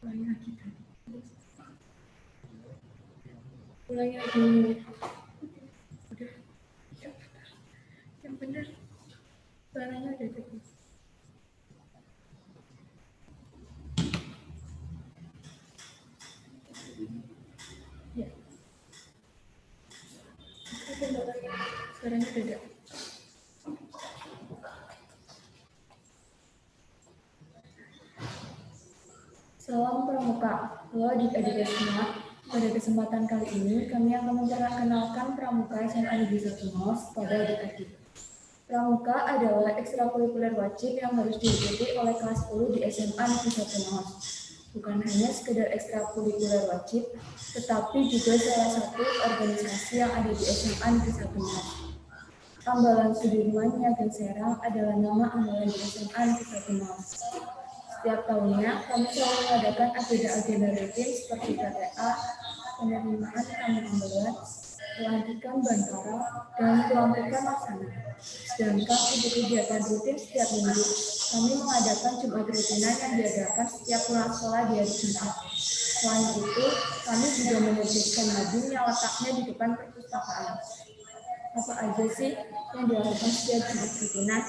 Ulangi lagi tadi. Ulangi lagi. Udah. Yang benar. Suaranya udah jelas. Ya. Suaranya udah ada. Salam Pramuka. Halo adik-adik semua. Pada kesempatan kali ini, kami akan memperkenalkan Pramuka SMA Negeri 1 Maus pada adik-adik. Pramuka adalah ekstrakurikuler wajib yang harus diikuti oleh kelas 10 di SMA Negeri 1 Maus. Bukan hanya sekedar ekstrakurikuler wajib, tetapi juga salah satu organisasi yang ada di SMA Negeri 1 Maus. Ambalan Sudirman Niaga Serang adalah nama ambalan di SMA Negeri 1 Maus. Setiap tahunnya, kami selalu mengadakan agenda-agenda rutin seperti KTA, penerimaan tamu ambalan, pelantikan bantara, dan pelantikan laksana. Sedangkan untuk kegiatan rutin setiap minggu, kami mengadakan Jumat rutinan yang diadakan setiap pulang sekolah di hari Jumat. Selain itu, kami juga menerbitkan mading yang letaknya di depan perpustakaan. Apa aja sih yang dilakukan setiap Jumat rutinan?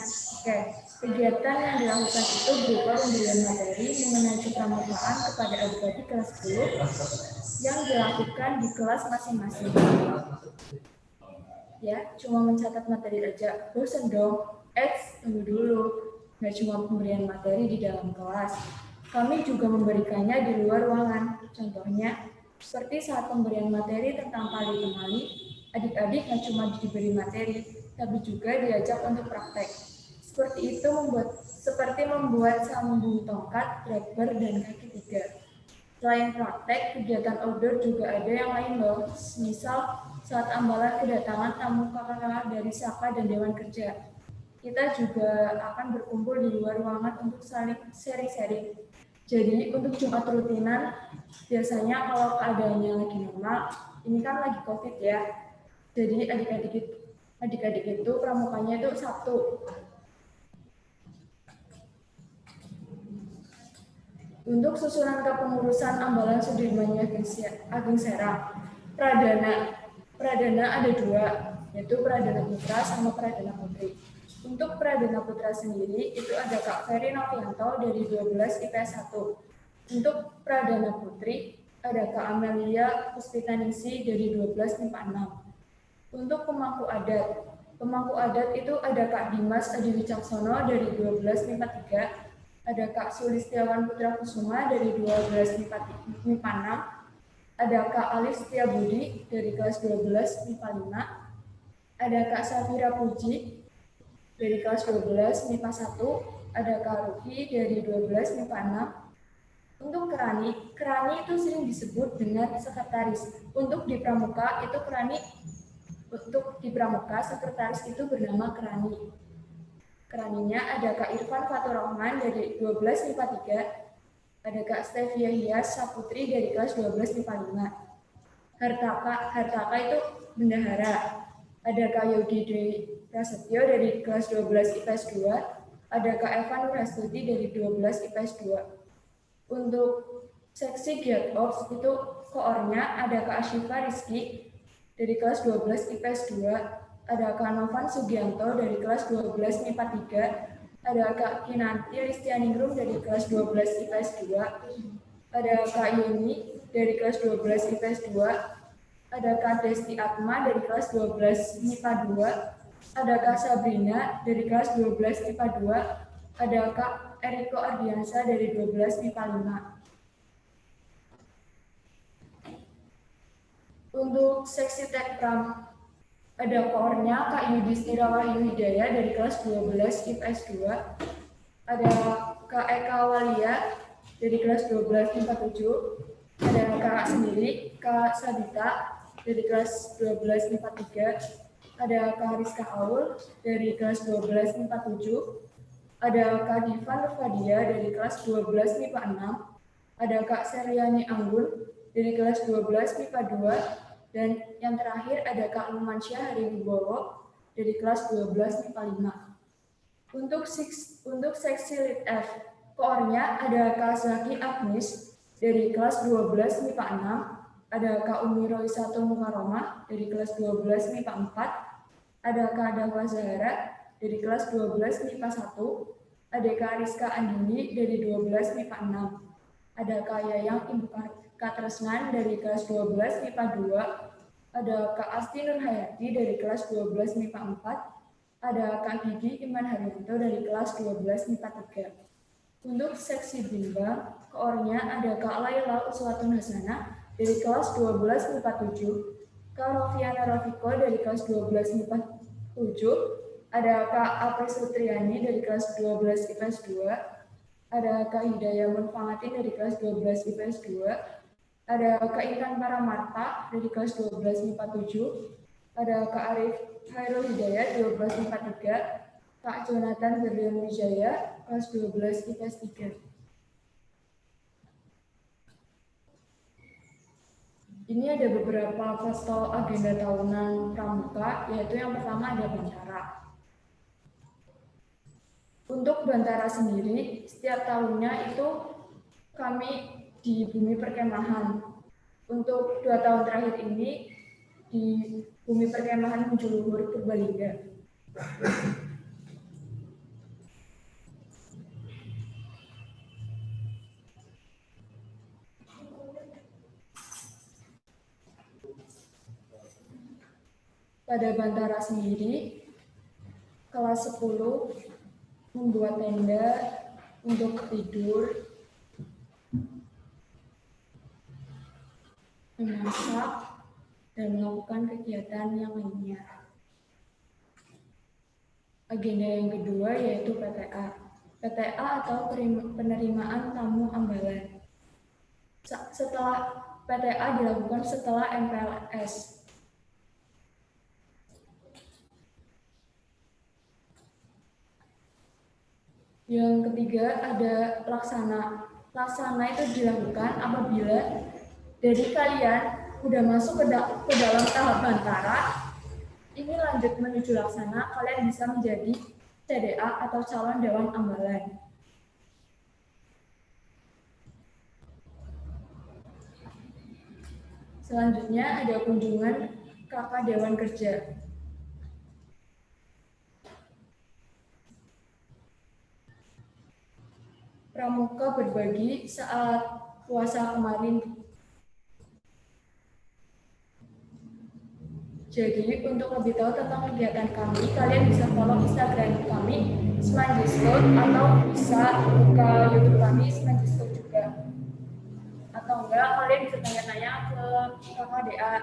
Oke, kegiatan yang dilakukan itu berupa pemberian materi mengenai kepramukaan kepada adik-adik kelas 10 yang dilakukan di kelas masing-masing. Ya, cuma mencatat materi aja, bosan dong. Tunggu dulu. Nggak cuma pemberian materi di dalam kelas. Kami juga memberikannya di luar ruangan. Contohnya, seperti saat pemberian materi tentang tali temali, adik-adik nggak cuma diberi materi, tapi juga diajak untuk praktek. Seperti membuat sambung tongkat, rubber, dan kaki tiga. Selain praktek, kegiatan outdoor juga ada yang lain loh. Misal saat ambalan kedatangan tamu kakak-kakak dari Saka dan Dewan Kerja. Kita juga akan berkumpul di luar ruangan untuk saling sharing-sharing. Jadi untuk Jumat rutinan, biasanya kalau keadaannya lagi normal, ini kan lagi COVID ya. Jadi adik-adik itu pramukanya itu Sabtu. Untuk susunan kepengurusan ambalan Sudirman Ageng Serang, Pradana ada dua, yaitu Pradana Putra sama Pradana Putri. Untuk Pradana Putra sendiri, itu ada Kak Ferry Novianto dari 12 IPS 1. Untuk Pradana Putri, ada Kak Amelia Puspitanisi dari 12 MIPA 6. Untuk pemangku adat itu ada Kak Dimas Adi Wicaksono dari 12 MIPA 3, ada Kak Sulistiawan Putra Kusuma dari 12 MIPA 6, ada Kak Alif Setiabudi dari kelas 12 MIPA 5, ada Kak Safira Puji dari kelas 12 MIPA 1, ada Kak Ruki dari 12 MIPA 6. Untuk kerani itu sering disebut dengan sekretaris. Untuk di pramuka sekretaris itu bernama kerani. Keraninya ada Kak Irfan Fatur Rahman dari 12 MIPA 3, ada Kak Stevia Hias Saputri dari kelas 12 MIPA 5. Hartaka itu bendahara. Ada Kak Yogi Dwi Prasetyo dari kelas 12 IPS 2, ada Kak Evan Nurastuti dari 12 IPS 2. Untuk seksi Giat Ops itu koornya ada Kak Ashifa Rizky dari kelas 12 IPS 2, ada Kak Novan Sugianto dari kelas 12 MIPA 3, ada Kak Kinanti Listianingrum dari kelas 12 IPS 2, ada Kak Yuni dari kelas 12 IPS 2, ada Kak Desti Atma dari kelas 12 MIPA 2, ada Kak Sabrina dari kelas 12 MIPA 2, ada Kak Eriko Ardiansa dari 12 MIPA 5. Untuk seksi Tekpram, ada koornya Kak Yudhistira Wahyu Hidayah dari kelas 12 IPS 2, ada Kak Eka Walia dari kelas 12 MIPA 7, ada Kak sendiri, Kak Sabita dari kelas 12 MIPA 3, ada Kak Rizka Aul dari kelas 12 MIPA 7, ada Kak Diva Nurfadia dari kelas 12 MIPA 6, ada Kak Seriani Anggun dari kelas 12 MIPA 2, dan yang terakhir ada Kak Lumansyah Hariwibowo dari kelas 12 MIPA 5. Untuk seksi Lead F, koornya ada Kak Zaki Agnes dari kelas 12 MIPA 6, ada Kak Umi Roisatul Mukaromah dari kelas 12 MIPA 4, ada Kak Dahwa Zahara dari kelas 12 MIPA 1, ada Kak Rizka Andini dari 12 MIPA 6, ada Kak Yayang Ibu Kak Tresnan dari kelas 12 MIPA 2, ada Kak Asti Nurhayati dari kelas 12 MIPA 4, ada Kak Gigi Iman Haryanto dari kelas 12 MIPA 3. Untuk seksi bimbang, koornya ada Kak Laila Uswatun Hasanah dari kelas 12 MIPA 7, Kak Rofiana Rafiko dari kelas 12 MIPA 7, ada Kak Apri Sutriani dari kelas 12 IPS 2, ada Kak Hidayah Munfangati dari kelas 12 IPS 2, ada Kak Intan Paramarta dari kelas 12 MIPA 7, ada Kak Arif Khairul Hidayat 12 MIPA 3, Kak Jonathan Berlian Wijaya kelas 12 IPS 3. Ini ada beberapa foto agenda tahunan Pramuka, yaitu yang pertama ada Bantara. Untuk Bantara sendiri, setiap tahunnya itu kami di Bumi Perkemahan. Untuk 2 tahun terakhir ini di Bumi Perkemahan Munjuluhur Purbalingga. Pada Bantara sendiri, kelas 10 membuat tenda untuk tidur, memasak, dan melakukan kegiatan yang lainnya. Agenda yang kedua yaitu PTA. PTA atau penerimaan tamu ambalan. Setelah PTA dilakukan setelah MPLS. Yang ketiga ada laksana. Laksana itu dilakukan apabila dari kalian udah masuk ke dalam tahap Bantara, ini lanjut menuju laksana, kalian bisa menjadi CDA atau calon Dewan Ambalan. Selanjutnya ada kunjungan kakak Dewan Kerja. Pramuka berbagi saat puasa kemarin. Jadi untuk lebih tahu tentang kegiatan kami, kalian bisa follow Instagram kami Smanjiscode atau bisa buka YouTube kami Smanjiscode juga. Atau enggak kalian bisa tanya-tanya ke KKDA.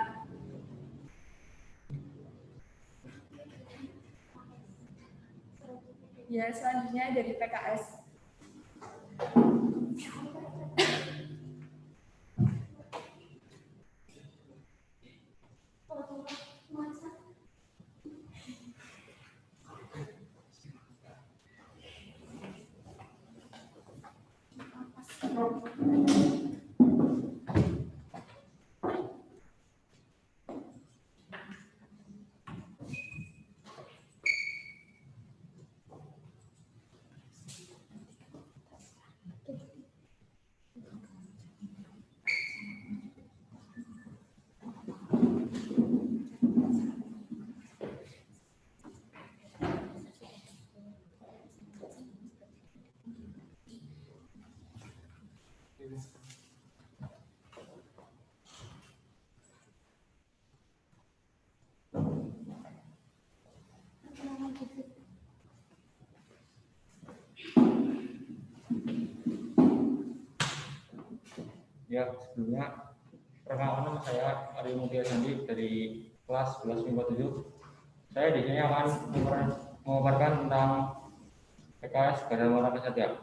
Ya, selanjutnya dari PKS. Ya, sebelumnya perkenalkan nama saya Ari Mutia Sandi dari kelas 11 MIPA 7. Saya di sini akan memaparkan tentang PKS Garda Marga Satya.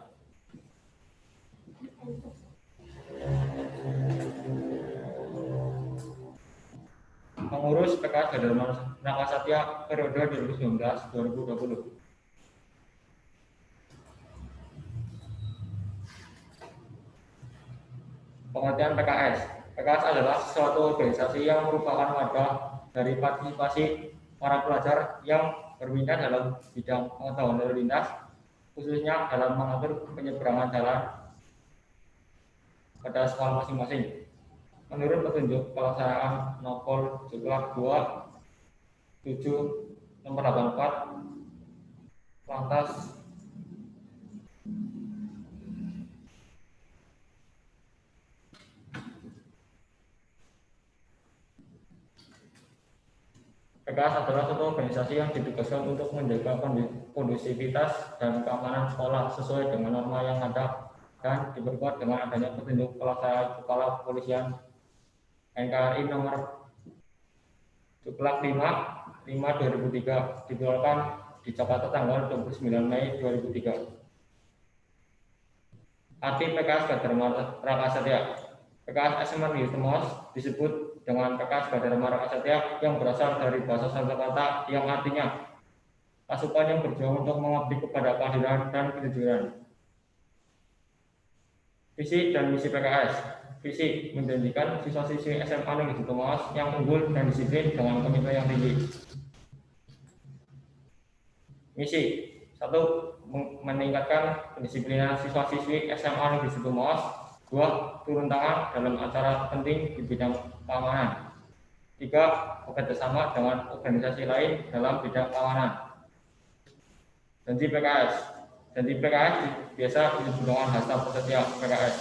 Mengurus PKS Garda Marga Satya periode 2019-2020. Pengertian PKS. PKS adalah suatu organisasi yang merupakan wadah dari partisipasi para pelajar yang berminat dalam bidang pengetahuan lalu lintas, khususnya dalam mengatur penyeberangan jalan pada sekolah masing-masing. Menurut petunjuk pelaksanaan Nopol Juklak 2 7 nomor 84, lantas PKS adalah suatu organisasi yang ditugaskan untuk menjaga kondusivitas dan keamanan sekolah sesuai dengan norma yang ada dan diperkuat dengan adanya petunjuk pelaksanaan Kepala Kepolisian NKRI nomor Juklak 5 2003 dikeluarkan di Jakarta tanggal 29 Mei 2003. Arti PKS Gadar Rakasatya. PKS SMA Negeri Temos disebut dengan PKS Gadar Rakasatya yang berasal dari bahasa Sanskerta yang artinya pasukan yang berjuang untuk mengabdi kepada keadilan dan kejujuran. Visi dan misi PKS. Visi menjanjikan siswa-siswi SMA Negeri Temos yang unggul dan disiplin dengan komitmen yang tinggi. Misi 1. Meningkatkan kedisiplinan siswa-siswi SMA Negeri Temos. 2. Turun tangan dalam acara penting di bidang keamanan. 3. Bekerjasama dengan organisasi lain dalam bidang keamanan. Janji PKS. Janji PKS biasa disebut dengan hasta prasetya PKS.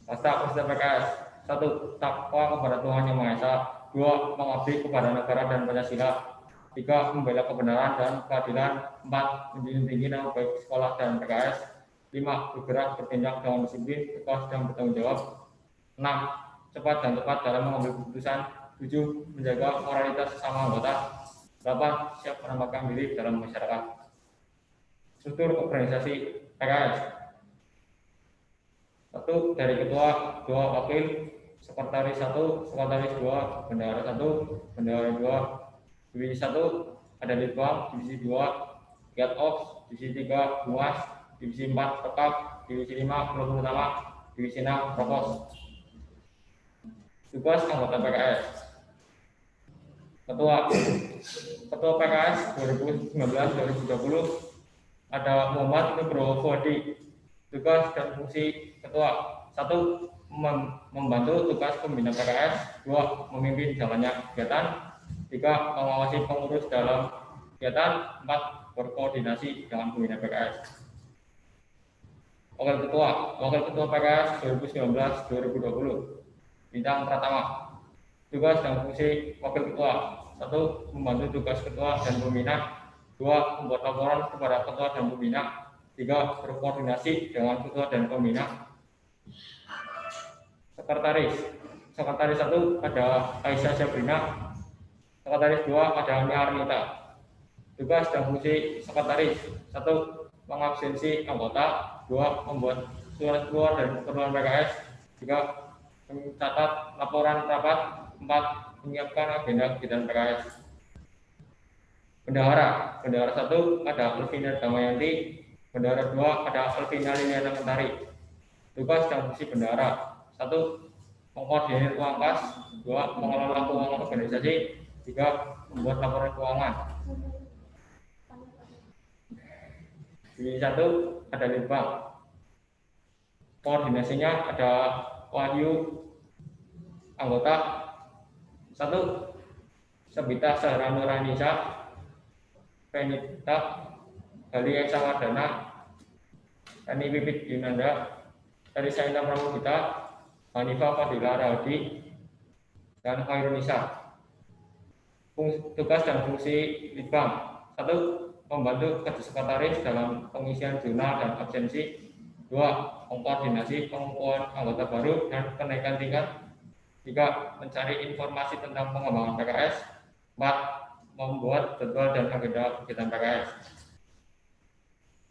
Hasta prasetya PKS. 1. Takwa kepada Tuhan Yang Maha Esa. 2. Mengabdi kepada negara dan Pancasila. 3. Membela kebenaran dan keadilan. 4. Menjunjung tinggi nama baik sekolah dan PKS. 5. Bergerak bertindak dengan disiplin, tegas dan bertanggung jawab. 6. Cepat dan tepat dalam mengambil keputusan. 7. Menjaga moralitas sesama anggota. 8. Siap menempatkan diri dalam masyarakat. Struktur organisasi PKS. 1. Dari ketua, 2 wakil, sekretaris 1, sekretaris 2, bendahara 1, bendahara 2, divisi 1, ada litbang, divisi 2, get ops, divisi 3, humas, divisi 4, tekap, divisi 5, kelompok utama, divisi 6, provos. Tugas anggota PKS. Ketua PKS 2019-2020 ada Muhammad Nugroho Fuadi. Tugas dan fungsi ketua. 1. Membantu tugas pembina PKS. 2. Memimpin jalannya kegiatan. 3. Mengawasi pengurus dalam kegiatan. 4. Berkoordinasi dengan pembina PKS. Wakil Ketua PKS 2019-2020. Bintang pertama. Tugas dan fungsi Wakil Ketua. 1. Membantu tugas Ketua dan pembina. 2. Membuat laporan kepada Ketua dan pembina. 3. Berkoordinasi dengan Ketua dan pembina. Sekretaris 1 ada Aisyah Sabrina. Sekretaris 2 ada Ania Arnita. Tugas dan fungsi sekretaris. 1. Mengabsensi anggota. 2. Membuat surat keluar dan keperluan PKS. 3. Mencatat laporan rapat. 4. Menyiapkan agenda kegiatan PKS. Bendahara 1 ada Elvina Damayanti. Bendahara 2 ada Elvina Liliana Mentari. Tugas dan fungsi bendahara. 1. Mengkoordinir uang kas. 2. Mengelola keuangan organisasi. 3. Membuat laporan keuangan. Divisi 1 ada litbang. Koordinasinya ada Wahyu. Anggota 1. Sabita Sahara Nuranisa, Penita Gali Esa Wardana, Tani Pipit Yunanda, Dari Saina Pramudita, Hanifah Fadila Raudi, dan Khairunisa. Tugas dan fungsi litbang. 1. Membantu kerja sekretaris dalam pengisian jurnal dan absensi. 2. Mengkoordinasi pengukuhan anggota baru dan kenaikan tingkat. 3. Mencari informasi tentang pengembangan PKS. 4. Membuat jadwal dan agenda kegiatan PKS.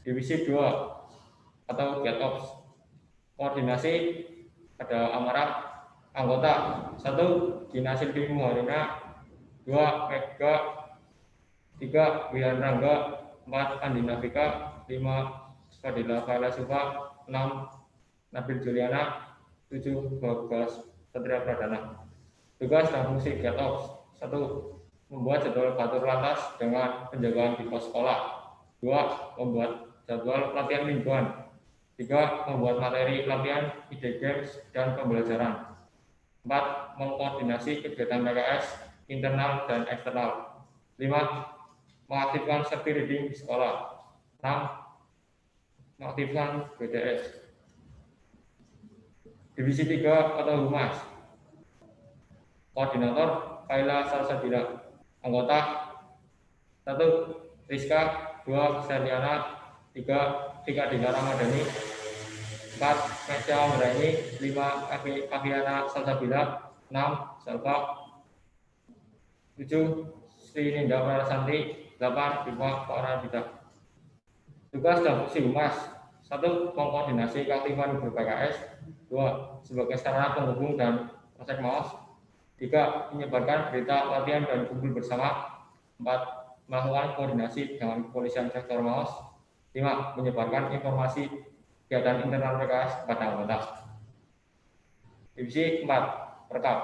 Divisi 2 atau get ops. Koordinasi ada amarah anggota. 1. Gina Silvi Muharina. 2. Mega. 3. Wilan Rangga. 4. Andi Nafika. 5. Fadila Falasufa. 6. Nabil Juliana. 7. Bagas Satria Pradana. Tugas dan fungsi get ops. 1. Membuat jadwal batur lantas dengan penjagaan di pos sekolah. 2. Membuat jadwal pelatihan mingguan. 3. Membuat materi latihan, ide games, dan pembelajaran. 4. Mengkoordinasi kegiatan PKS internal dan eksternal. 5. Mengaktifkan safety reading di sekolah. 6. Mengaktifkan BDS. Divisi 3 atau Humas. Koordinator Kaila Salsabila. Anggota 1. Rizka. 2. Seliana. 3. Tika Dina Ramadhani. 4. Mesya Umraini. 5. Aviana Salsabila. 6. Salva. 7. Sri Ninda Prarasanti. 8. Bima Paradita. Tugas dan fungsi Humas. 1. Mengkoordinasi keaktifan grup PKS. 2. Sebagai sarana penghubung dan proses maos. 3. Menyebarkan berita latihan dan kumpul bersama. 4. Melakukan koordinasi dengan kepolisian sektor maos. 5. Menyebarkan informasi kegiatan internal PKS kepada anggota. Divisi 4. Perkap.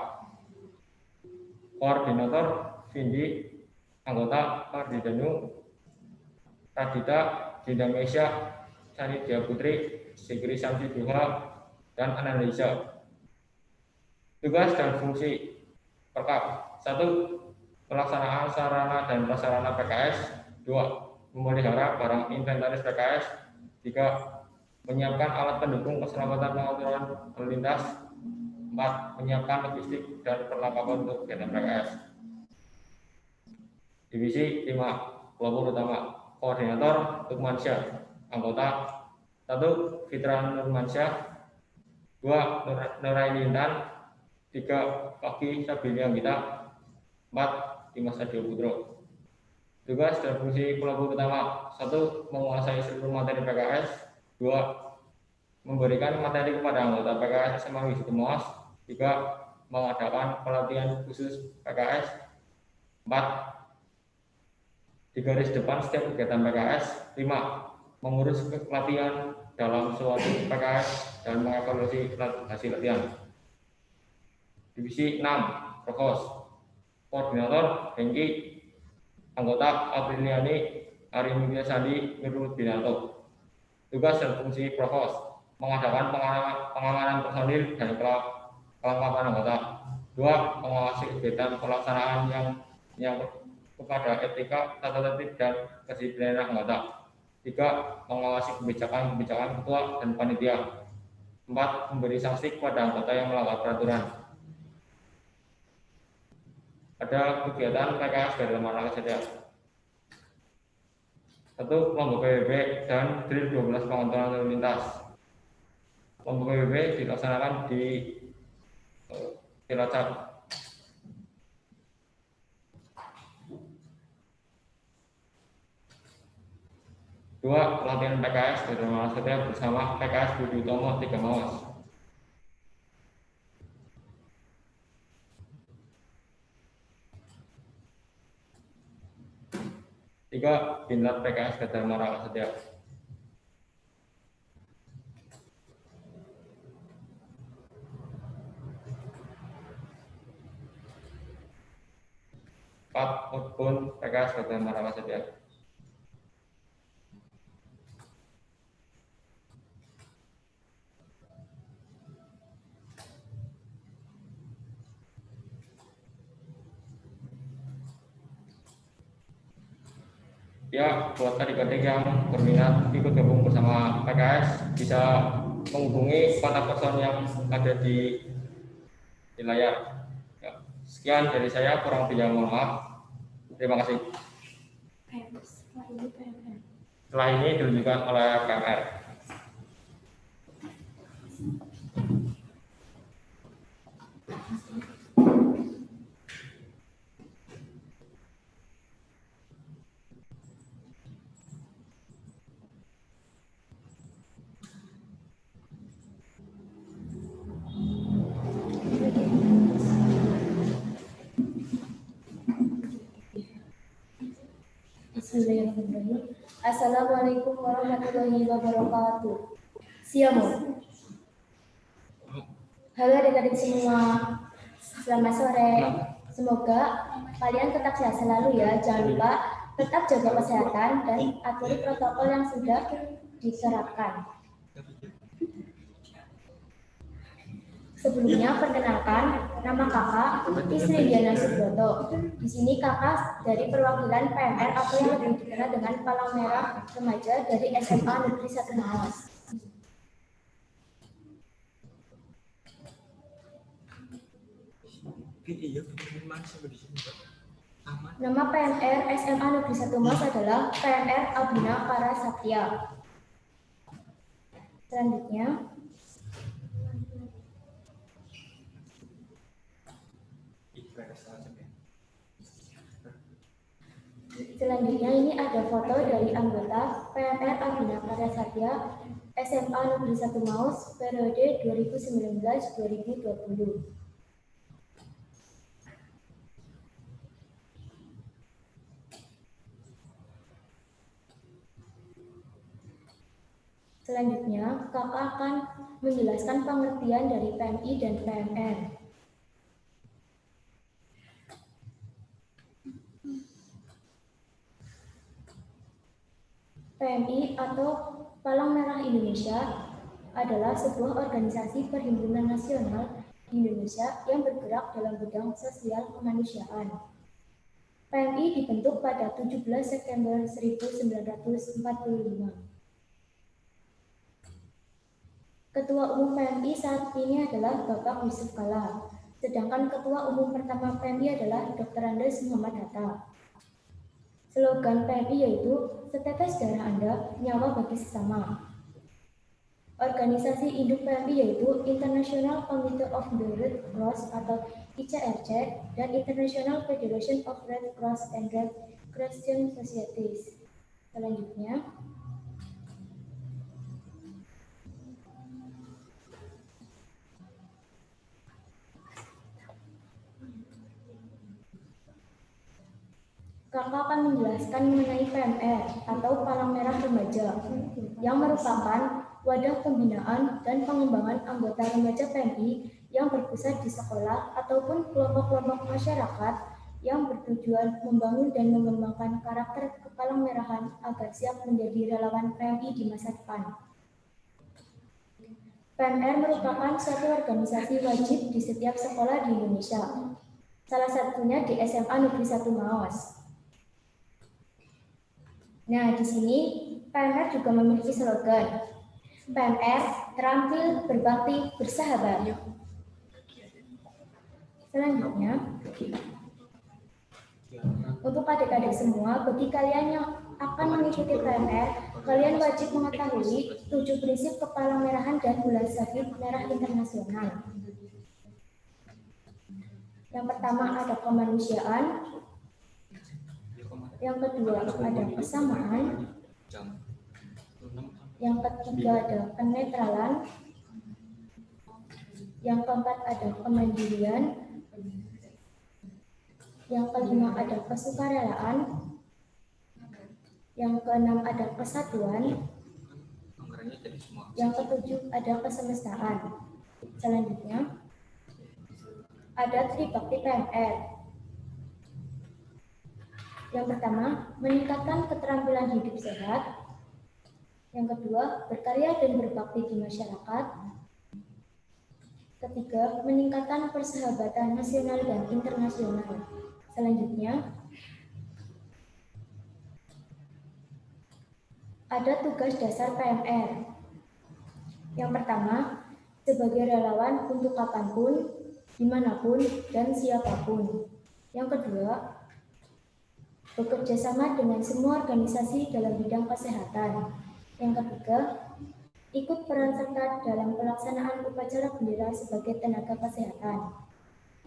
Koordinator Vindi. Anggota Ardi Danu, Radita, Dinda Mesya, Sanidia Putri, Sigri Samsi Duha, dan analisa. Tugas dan fungsi Perkap. 1. Pelaksanaan sarana dan prasarana PKS. 2. Memelihara barang inventaris PKS. 3. Menyiapkan alat pendukung keselamatan pengaturan lalu lintas. 4. Menyiapkan logistik dan perlengkapan untuk kegiatan PKS. Divisi 5. Kelompok utama. Koordinator Lukmansyah. Anggota 1. Fitra Nurmansyah. 2. Nuraini Intan. 3. Pagi Sabilia Gita. 4. Dimas Adio Putro. Tugas dan fungsi kelompok utama. 1. Menguasai seluruh materi PKS. 2. Memberikan materi kepada anggota PKS SMA Wisnu Mas. 3. Mengadakan pelatihan khusus PKS. 4. Di garis depan setiap kegiatan PKS. 5. Mengurus pelatihan dalam suatu PKS dan mengevaluasi hasil latihan. Divisi 6. Provos. Koordinator Hengki. Anggota Apriliani, Ari Mulia Sandi, Nurul Binato. Tugas dan fungsi Provos. Mengadakan pengamanan personil dan kelengkapan anggota. 2. Mengawasi kegiatan pelaksanaan yang kepada etika, tata tertib, dan kedisiplinan anggota. 3. Mengawasi kebijakan ketua dan panitia. 4. Memberi sanksi kepada anggota yang melanggar peraturan. Ada kegiatan PKS dari lembaga saja. 1. Kelompok PBB dan drill 12 pengontrolan lalu lintas. Kelompok PBB dilaksanakan di Cilacap. 2. Pelatihan PKS dari lembaga saja bersama PKS Budi Utomo 3 Mawas. 3. Binlat PKS Gadar Mara Setia. 4. Utbun PKS Gadar Mara Setia. 3. Buat adik-adik yang berminat ikut gabung bersama PKS bisa menghubungi kontak person yang ada di layar. Ya. Sekian dari saya, kurang lebih mohon maaf. Terima kasih. Setelah ini dilanjutkan oleh PMR. Bismillahirrahmanirrahim. Assalamualaikum warahmatullahi wabarakatuh. Siamo. Halo adik-adik semua. Selamat sore. Semoga kalian tetap sehat selalu ya. Jangan lupa tetap jaga kesehatan dan atuhi protokol yang sudah diterapkan. Sebelumnya perkenalkan, nama kakak Istri Diana Subroto. Di sini kakak dari perwakilan PMR atau yang lebih dikenal dengan Palang Merah Remaja dari SMA Negeri 1 Maos. Nama PMR SMA Negeri 1 Maos adalah PMR Abina Parasatya. Selanjutnya ini ada foto dari anggota PMR Abina Parasatya SMA Negeri 1 Maos periode 2019-2020. Selanjutnya, kakak akan menjelaskan pengertian dari PMI dan PMR. PMI atau Palang Merah Indonesia adalah sebuah organisasi perhimpunan nasional di Indonesia yang bergerak dalam bidang sosial kemanusiaan. PMI dibentuk pada 17 September 1945. Ketua Umum PMI saat ini adalah Bapak Yusuf Kala, sedangkan Ketua Umum pertama PMI adalah Dr. Andes Muhammad Hatta. Slogan PMI yaitu setetes darah Anda, nyawa bagi sesama. Organisasi induk PMI yaitu International Committee of the Red Cross atau ICRC dan International Federation of Red Cross and Red Crescent Societies. Selanjutnya, kakak akan menjelaskan mengenai PMR atau Palang Merah Remaja yang merupakan wadah pembinaan dan pengembangan anggota remaja PMI yang berpusat di sekolah ataupun kelompok-kelompok masyarakat yang bertujuan membangun dan mengembangkan karakter kepalang merahan agar siap menjadi relawan PMI di masa depan. PMR merupakan suatu organisasi wajib di setiap sekolah di Indonesia, salah satunya di SMA Negeri 1 Maos. Nah, di sini PMR juga memiliki slogan PMR terampil, berbakti, bersahabat. Selanjutnya, untuk adik-adik semua, bagi kalian yang akan mengikuti PMR, kalian wajib mengetahui 7 prinsip kepalang merahan dan bulan sabit merah internasional. Yang pertama ada kemanusiaan. Yang kedua ada kesamaan. Yang ketiga ada kenetralan. Yang keempat ada kemandirian. Yang kelima ada kesukarelaan. Yang keenam ada kesatuan. Yang ketujuh ada kesemestaan. Selanjutnya ada tribakti PMR. Yang pertama, meningkatkan keterampilan hidup sehat. Yang kedua, berkarya dan berbakti di masyarakat. Ketiga, meningkatkan persahabatan nasional dan internasional. Selanjutnya, ada tugas dasar PMR. Yang pertama, sebagai relawan untuk kapanpun, dimanapun, dan siapapun. Yang kedua, bekerja sama dengan semua organisasi dalam bidang kesehatan. Yang ketiga, ikut peran serta dalam pelaksanaan upacara bendera sebagai tenaga kesehatan.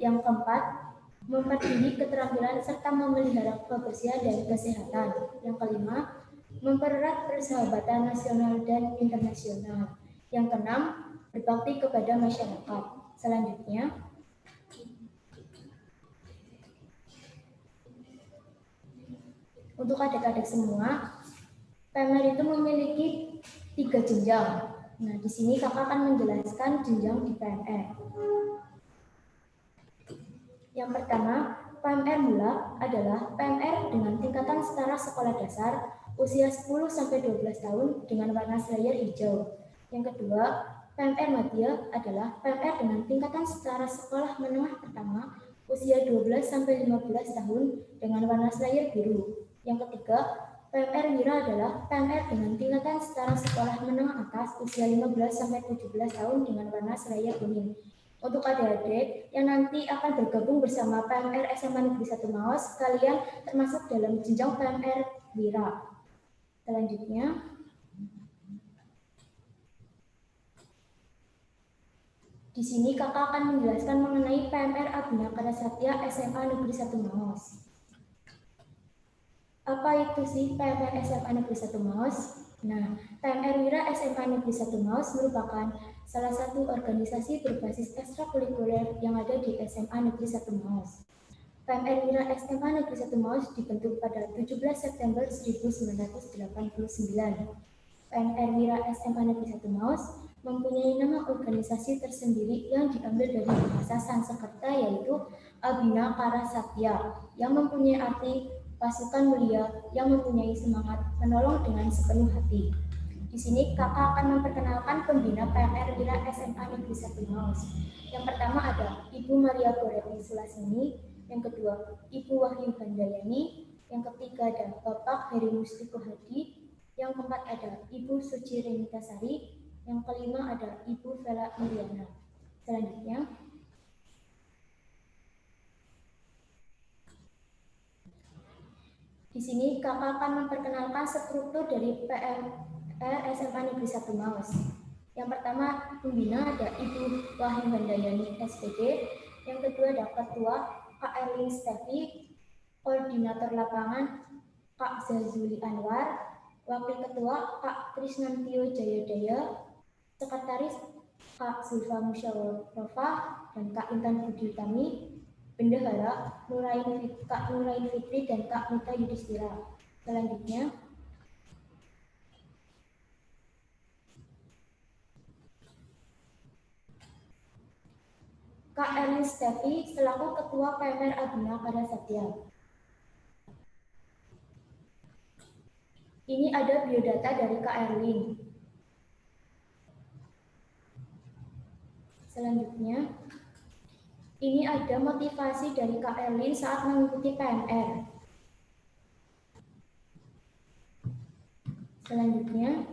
Yang keempat, mempertinggi keterampilan serta memelihara kebersihan dan kesehatan. Yang kelima, mempererat persahabatan nasional dan internasional. Yang keenam, berbakti kepada masyarakat. Selanjutnya, untuk adik-adik semua, PMR itu memiliki 3 jenjang. Nah, di sini kakak akan menjelaskan jenjang di PMR. Yang pertama, PMR mula adalah PMR dengan tingkatan setara sekolah dasar usia 10-12 tahun dengan warna slayer hijau. Yang kedua, PMR Madya adalah PMR dengan tingkatan setara sekolah menengah pertama usia 12-15 tahun dengan warna slayer biru. Yang ketiga, PMR Wira adalah PMR dengan tingkatan setara sekolah menengah atas usia 15-17 tahun dengan warna slayer kuning. Untuk adik-adik yang nanti akan bergabung bersama PMR SMA Negeri 1 Maos, kalian termasuk dalam jenjang PMR Wira. Selanjutnya, di sini kakak akan menjelaskan mengenai PMR Abhinakara Satya SMA Negeri 1 Maos. Apa itu sih PMR SMA Negeri 1 Maos? Nah, PMR Wira SMA Negeri 1 Maos merupakan salah satu organisasi berbasis ekstrakurikuler yang ada di SMA Negeri 1 Maos. PMR Wira SMA Negeri 1 Maos dibentuk pada 17 September 1989. PMR Wira SMA Negeri 1 Maos mempunyai nama organisasi tersendiri yang diambil dari bahasa Sanskerta yaitu Abhinakara Satya yang mempunyai arti pasukan mulia yang mempunyai semangat menolong dengan sepenuh hati. Di sini kakak akan memperkenalkan pembina PMR Wira SMA Negeri 1 Maos. Yang pertama ada Ibu Maria Goreti Sulasini, yang kedua Ibu Wahyu Handayani, yang ketiga ada Bapak Heri Mustiko Hadi, yang keempat ada Ibu Suci Renitasari, yang kelima ada Ibu Vela Iriana. Selanjutnya, di sini kakak akan memperkenalkan struktur dari PMR SMA Negeri 1 Maos. Yang pertama, pembina ada Ibu Wahyu Handayani SPD, yang kedua ada Ketua Kak Erlin Stevi, Koordinator Lapangan Kak Zazuli Anwar, Wakil Ketua Kak Krisnantio Jayadaya, Sekretaris Kak Zulfa Musyawarofah dan Kak Intan Budi Utami, Bendahara Kak Nurain Fitri dan Kak Mita Yudhistira. Selanjutnya, Kak Erlin Stevi selaku Ketua PMR Abhinakara Satya. Ini ada biodata dari Kak Erlin. Selanjutnya, ini ada motivasi dari Kak Erlin saat mengikuti PMR. Selanjutnya,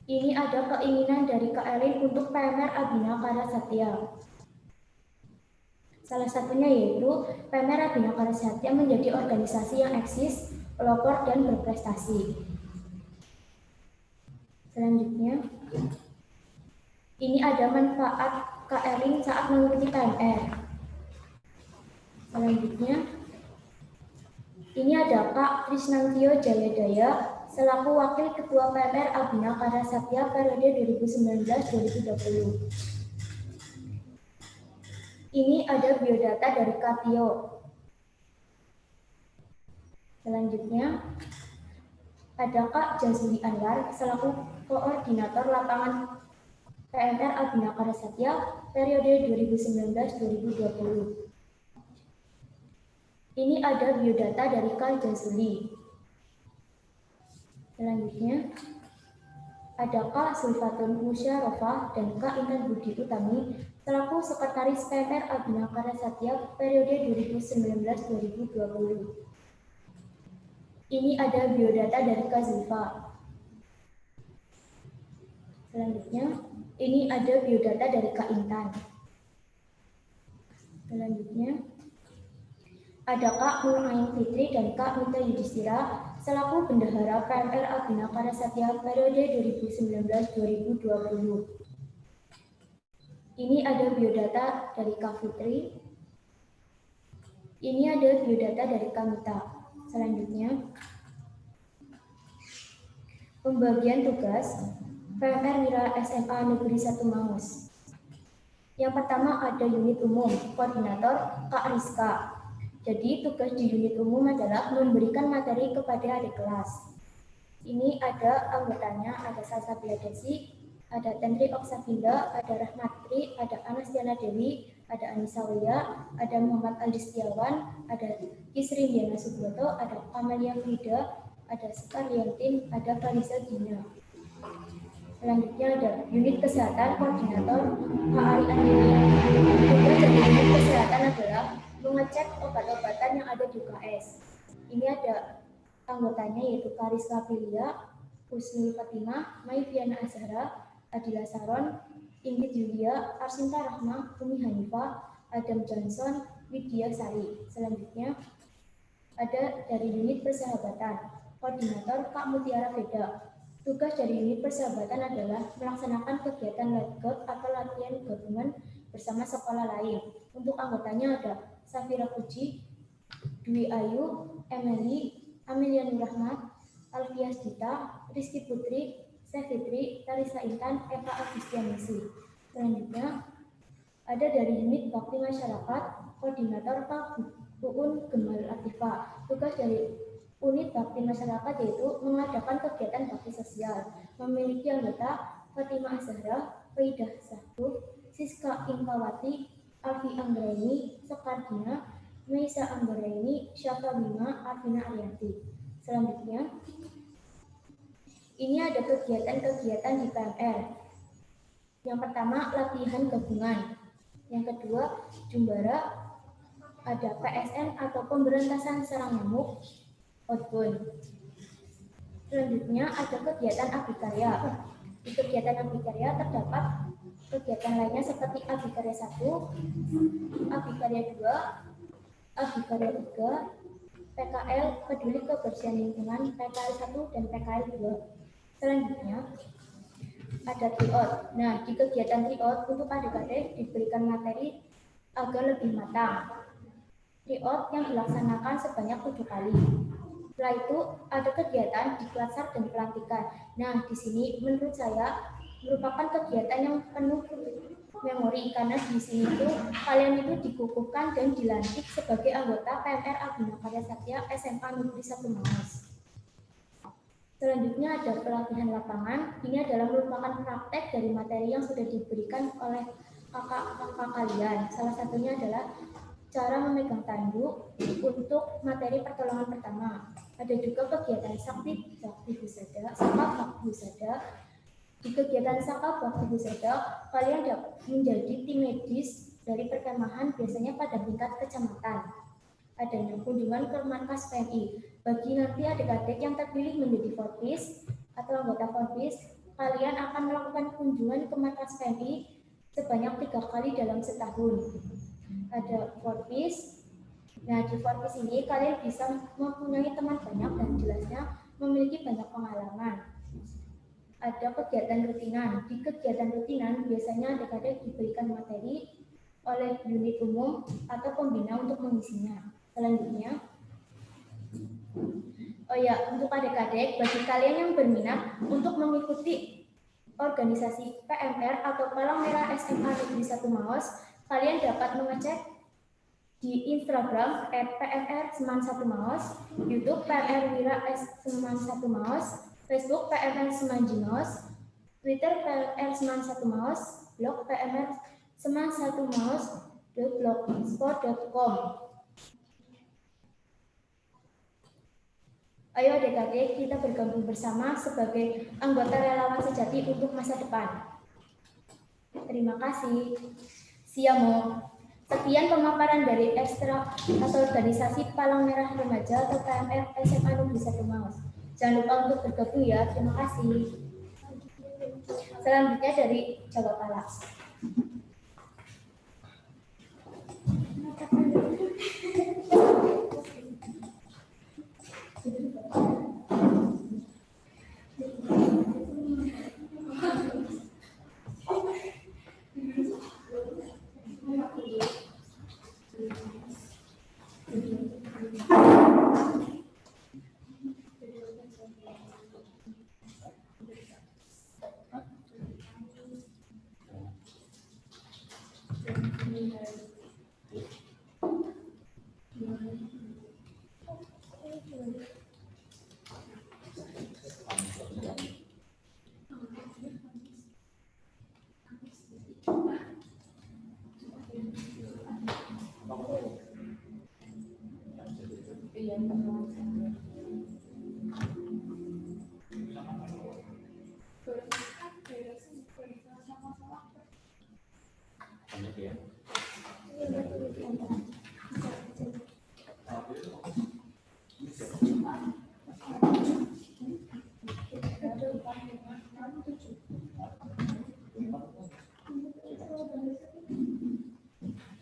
ini ada keinginan dari Kak Erlin untuk PMR Abhinakara Satya. Salah satunya yaitu PMR Abhinakara Satya menjadi organisasi yang eksis, pelopor, dan berprestasi. Selanjutnya, ini ada manfaat Kak Erlin saat mengikuti PMR. Selanjutnya, ini ada Kak Krisnantio Jayadaya selaku Wakil Ketua PMR Abhinakara Satya periode 2019-2020. Ini ada biodata dari Kak Tio. Selanjutnya, ada Kak Jazuli Anwar selaku Koordinator Lapangan PMR Abhinakara Satya periode 2019-2020. Ini ada biodata dari Kak Jazuli. Selanjutnya, ada Kak Zulfatun Musyawarofah dan Kak Intan Budi Utami selaku Sekretaris PMR Abhinakara Satya periode 2019-2020. Ini ada biodata dari Kak Zulfa. Selanjutnya, ini ada biodata dari Kak Intan. Selanjutnya, ada Kak Nurain Fitri dan Kak Mita Yudhistira selaku Bendahara PMR Abhinakara Satya periode 2019-2020. Ini ada biodata dari Kak Fitri. Ini ada biodata dari Kak Mita. Selanjutnya, pembagian tugas PMR Wira SMA Negeri 1 Maos. Yang pertama ada unit umum, koordinator Kak Rizka. Jadi tugas di unit umum adalah memberikan materi kepada adik kelas. Ini ada anggotanya, ada Salsabila Desi, ada Tendri Oksavinda, ada Rahmatri, ada Anastiana Dewi, ada Anissa Wia, ada Muhammad Aldi Setiawan, ada Kisri Diana Subroto, ada Amalia Frida, ada Sekar Liantin, ada Farisa Dina. Selanjutnya ada unit kesehatan koordinator KAI Angelia. Tugas dari unit kesehatan adalah mengecek obat-obatan yang ada di UKS. Ini ada anggotanya yaitu Kariska Prilia, Husnul Fatimah, Mai Fiana Azhara, Adila Saron, Ingrid Yulia, Arsinta Rahma, Umi Hanifah, Adam Johnson, Widya Sari. Selanjutnya ada dari unit persahabatan, koordinator Kak Mutiara Veda. Tugas dari unit persahabatan adalah melaksanakan kegiatan LabGot atau latihan gabungan bersama sekolah lain. Untuk anggotanya ada Safira Puji, Dwi Ayu, Emily, Amelia Nurrahmat, Alfias Dita, Rizky Putri, Sefitri, Tarisa Intan, Eva Agustianisi. Selanjutnya ada dari unit bakti masyarakat, koordinator Pak Uun Gemal Latifah. Tugas dari unit bakti masyarakat yaitu mengadakan kegiatan bakti sosial. Memiliki anggota Fatimah Zahra, Faidah Sahdu, Siska Ingkawati, Alfi Anggraini, Sekardina, Meisa Anggraini, Syafa Bima, Arvina Ariyanti. Selanjutnya, ini ada kegiatan-kegiatan di PMR. Yang pertama, latihan gabungan. Yang kedua, Jumbara, ada PSN atau pemberantasan sarang nyamuk, outbound. Selanjutnya ada kegiatan abhikarya. Di kegiatan abhikarya terdapat kegiatan lainnya seperti abhikarya 1, abhikarya 2, abhikarya 3, PKL peduli kebersihan lingkungan, PKL 1 dan PKL 2. Selanjutnya ada triot. Nah, di kegiatan triot untuk adik-adik diberikan materi agar lebih matang. Triot yang dilaksanakan sebanyak 7 kali. Setelah itu ada kegiatan di klasar dan pelantikan. Nah, di sini menurut saya merupakan kegiatan yang penuh memori karena di sini tuh kalian itu dikukuhkan dan dilantik sebagai anggota PMR Abhina Karya Satya SMA Negeri 1 Maus. Selanjutnya ada pelatihan lapangan. Ini adalah merupakan praktek dari materi yang sudah diberikan oleh kakak-kakak kalian. Salah satunya adalah cara memegang tanduk untuk materi pertolongan pertama. Ada juga kegiatan sakti bakti husada, saka bakti husada. Di kegiatan saka bakti husada, kalian dapat menjadi tim medis dari perkemahan biasanya pada tingkat kecamatan. Adanya kunjungan ke markas PMI. Bagi nanti adik-adik yang terpilih menjadi Forpis atau anggota Forpis, kalian akan melakukan kunjungan ke markas PMI sebanyak 3 kali dalam setahun. Ada Forpis. Nah, di Forpis ini kalian bisa mempunyai teman banyak dan jelasnya memiliki banyak pengalaman. Ada kegiatan rutinan. Di kegiatan rutinan biasanya adik-adik diberikan materi oleh unit umum atau pembina untuk mengisinya. Selanjutnya, untuk adik-adik, bagi kalian yang berminat untuk mengikuti organisasi PMR atau Palang Merah SMA Negeri 1 Maus, kalian dapat mengecek di Instagram @PMR Seman 1 Maus, YouTube PMR Wira S Seman 1 Maus, Facebook PMR Semanji Maus, Twitter PMR Seman 1 Maus, blog PMR Seman 1 Maus .blogspot.com. Ayo adik-adik, kita bergabung bersama sebagai anggota relawan sejati untuk masa depan. Terima kasih. Siamo. Sekian pemaparan dari ekstra atau organisasi Palang Merah Remaja atau PMR SMA Negeri 1 Maus. Jangan lupa untuk bergabung ya. Terima kasih. Selanjutnya dari Jawa Pala. sekian.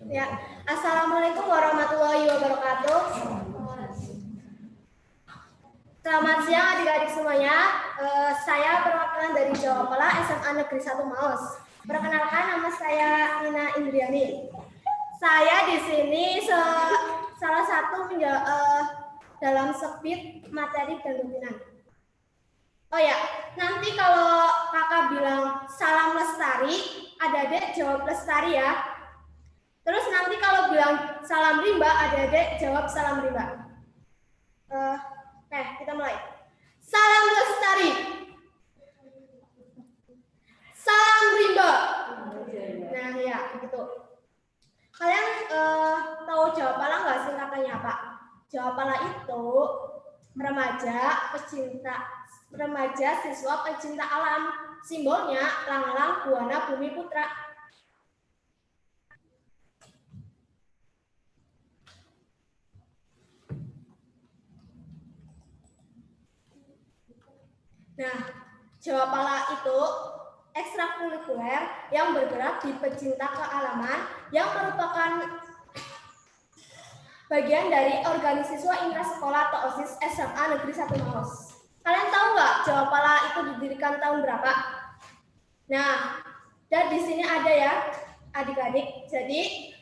Ya, Assalamualaikum warahmatullahi wabarakatuh. Selamat siang adik-adik semuanya. Saya perwakilan dari Jawa Pala SMA Negeri 1 Maus. Perkenalkan, nama saya Nina Indriani. Saya di sini salah satu dalam sekbid materi dan rutinan. Oh ya, nanti kalau kakak bilang salam lestari, adik-adik jawab lestari ya. Terus nanti kalau bilang salam rimba, adik-adik jawab salam rimba. Oke, kita mulai. Salam lestari. Salam rimba. Nah ya, gitu. Kalian tahu Jawa Pala nggak singkatannya apa? Jawa Pala itu remaja siswa pecinta alam. Simbolnya lang-lang buana bumi putra. Nah, Jawa Pala itu ekstrakurikuler yang bergerak di pecinta kealaman yang merupakan bagian dari organisasi siswa intrasekolah atau OSIS SMA Negeri 1 Maus. Kalian tahu nggak Jawa Pala itu didirikan tahun berapa? Nah, dan di sini ada ya adik-adik. Jadi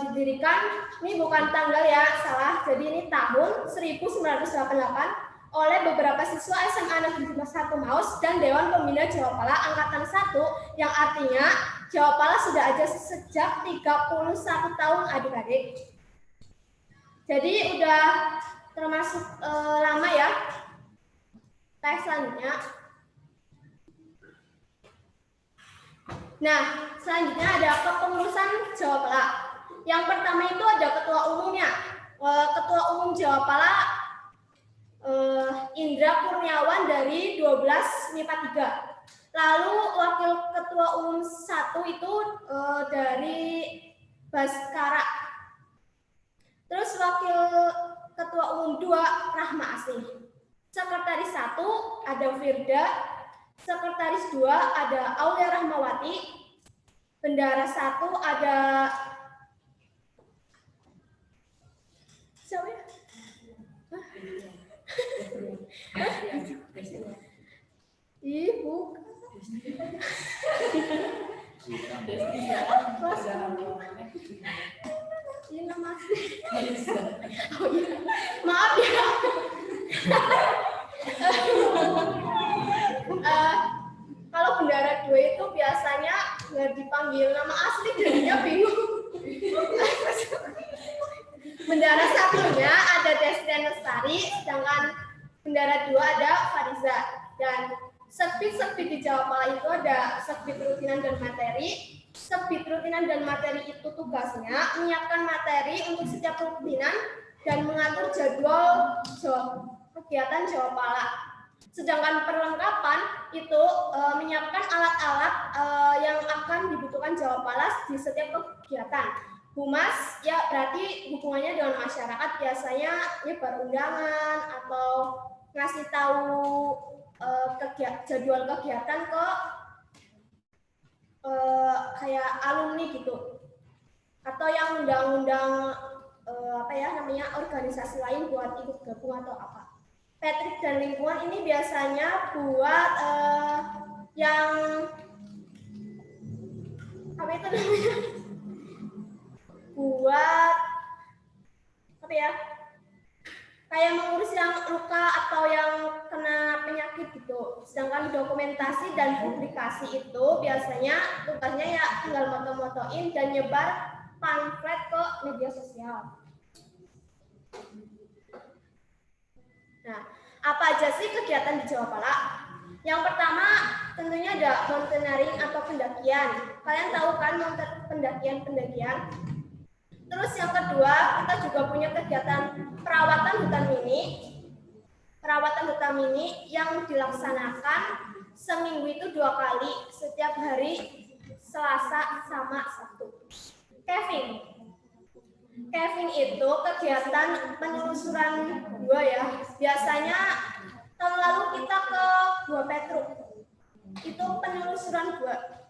didirikan, ini bukan tanggal ya, salah. Jadi ini tahun 1988 oleh beberapa siswa SMA Negeri 1 Maus dan Dewan Pembina Jawa Pala Angkatan 1, yang artinya Jawa Pala sudah ada sejak 31 tahun adik-adik. Jadi udah termasuk lama ya. Tes selanjutnya. Nah, selanjutnya ada kepengurusan Jawa Pala. Yang pertama itu ada ketua umumnya. Ketua umum Jawa Pala Indra Kurniawan dari 12 MIPA 3. Lalu wakil ketua umum 1 itu dari Baskara. Terus wakil ketua umum 2 Rahma Asih. Sekretaris 1 ada Firda. Sekretaris 2 ada Aulia Rahmawati. Bendara 1 ada siapa ya? Ibu. Ini nama asli. Oh, iya. Maaf ya. Kalau bendara 2 itu biasanya nggak dipanggil nama asli, jadinya bingung. Bendara 1-nya ada Destian Lestari, sedangkan bendara 2 ada Fariza. Dan sekbid-sekbid di Jawa Pala itu ada sekbid rutinan dan materi. Sekbid rutinan dan materi itu tugasnya menyiapkan materi untuk setiap rutinan dan mengatur jadwal kegiatan Jawa Pala. Sedangkan perlengkapan itu menyiapkan alat-alat yang akan dibutuhkan Jawa Pala di setiap kegiatan. Humas ya berarti hubungannya dengan masyarakat, biasanya nyebar undangan atau ngasih tahu jadwal kegiatan ke kayak alumni gitu, atau yang undang-undang organisasi lain buat ikut gabung atau apa. Patrick dan lingkungan ini biasanya buat yang apa itu namanya? Buat apa ya, kayak mengurus yang luka atau yang kena penyakit gitu. Sedangkan dokumentasi dan publikasi itu biasanya tugasnya ya tinggal moto-motoin dan nyebar pamflet ke media sosial. Nah, apa aja sih kegiatan di Jawa Pala? Yang pertama tentunya ada mountaineering atau pendakian. Kalian tahu kan pendakian? Terus yang kedua, kita juga punya kegiatan perawatan hutan mini. Perawatan hutan mini yang dilaksanakan seminggu itu 2 kali, setiap hari Selasa sama Sabtu. Caving. Caving itu kegiatan penelusuran gua ya. Biasanya tahun lalu kita ke Gua Petruk. Itu penelusuran gua.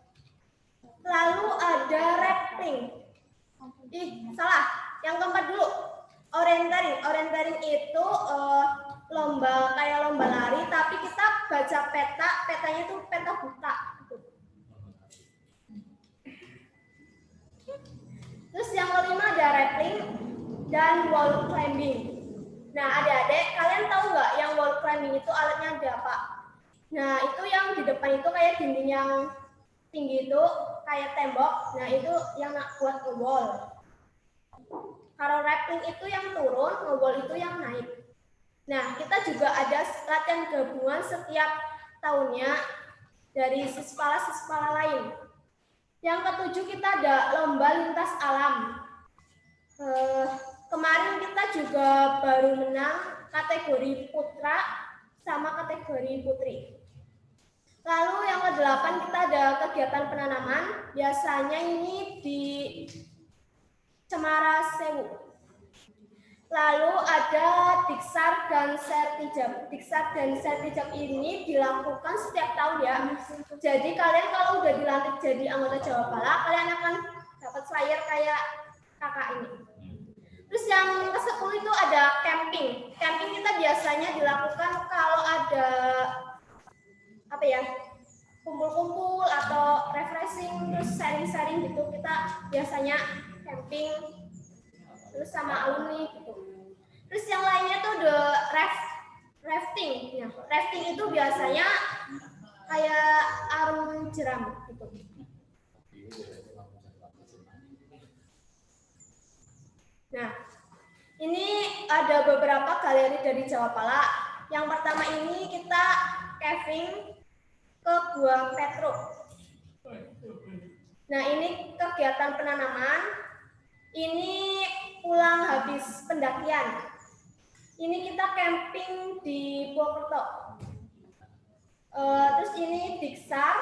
Lalu ada rappling. Salah. Yang keempat dulu. Orienteering. Orienteering itu lomba kayak lomba lari, tapi kita baca peta. Petanya itu peta buta. Terus yang kelima ada rappling dan wall climbing. Nah, adik-adik, kalian tahu nggak yang wall climbing itu alatnya ada apa? Nah, itu yang di depan itu kayak dinding yang tinggi itu, kayak tembok. Nah, itu yang buat nge-wall. Kalau rappling itu yang turun, nge-wall itu yang naik. Nah, kita juga ada latihan gabungan setiap tahunnya dari siswa lain. Yang ketujuh kita ada lomba lintas alam. Kemarin kita juga baru menang kategori putra sama kategori putri. Lalu yang ke-8 kita ada kegiatan penanaman. Biasanya ini di Cemara Sewu. Lalu ada Diksar dan Sertijab. Diksar dan Sertijab ini dilakukan setiap tahun ya. Jadi kalian kalau udah dilantik jadi anggota Jawapala, kalian akan dapat flyer kayak kakak ini. Terus yang ke-10 itu ada camping. Camping kita biasanya dilakukan kalau ada apa ya, kumpul-kumpul atau refreshing, terus sharing-sharing gitu. Kita biasanya camping terus sama alumni gitu. Terus yang lainnya tuh the rafting. Ya, rafting itu biasanya kayak arung jeram gitu. Nah, ini ada beberapa galeri dari Jawapala. Yang pertama ini kita caving ke Gua Petruk. Nah, ini kegiatan penanaman. Ini pulang habis pendakian. Ini kita camping di Purwokerto. Terus ini Diksar.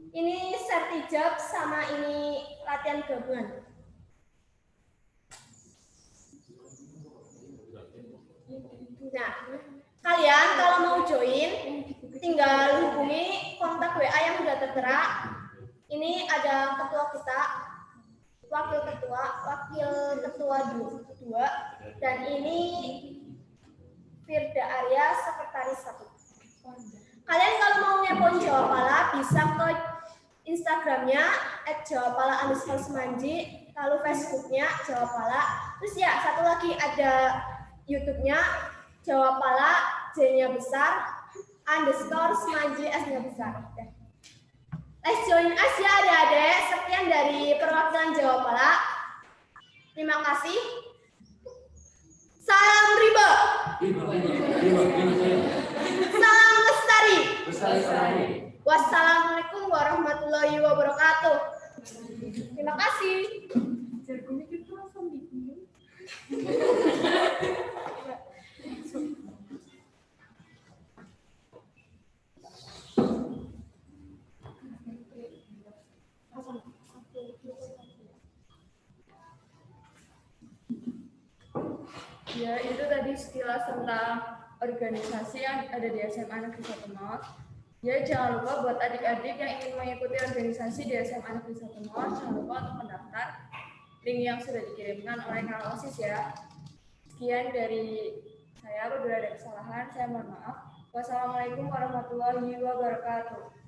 Ini Sertijab sama ini latihan gabungan. Nah, kalian kalau mau join, tinggal hubungi kontak WA yang sudah tertera. Ini ada ketua kita, wakil ketua 2, dan ini Firda Arya, sekretaris 1. Kalian kalau mau ngepoin Jawapala bisa ke Instagramnya @jawapala_semanji, lalu Facebooknya Jawapala. Terus ya satu lagi ada YouTube-nya Jawapala, J-nya besar, _semanji, S-nya besar. Let's join us ya adik-adik. Sekian dari perwakilan Jawapala. Terima kasih. Salam Riba. Salam Lestari. Wassalamualaikum warahmatullahi wabarakatuh. Terima kasih. Ya, itu tadi sekilas tentang organisasi yang ada di SMA Negeri 1 Maus. Ya, jangan lupa buat adik-adik yang ingin mengikuti organisasi di SMA Negeri 1 Maus, jangan lupa untuk mendaftar. Link yang sudah dikirimkan oleh Kak OSIS ya. Sekian dari saya, apabila ada kesalahan, saya mohon maaf. Wassalamualaikum warahmatullahi wabarakatuh.